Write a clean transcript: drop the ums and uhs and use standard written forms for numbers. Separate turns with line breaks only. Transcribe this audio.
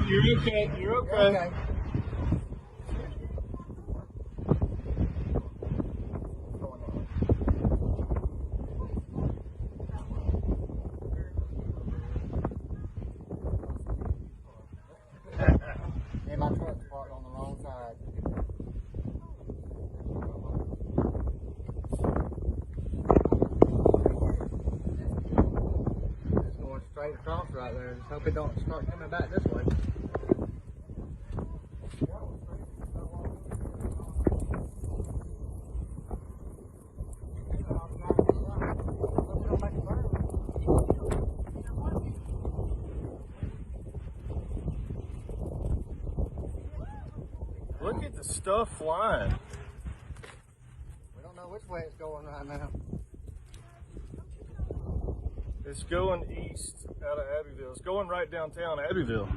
You're okay. You're okay.
Okay. And my truck's parked on the wrong side. It's going straight across right there. Just hope it don't start coming back this way.
Look at the stuff flying.
We don't know which way it's going right now.
It's going east out of Abbeville. It's going right downtown Abbeville.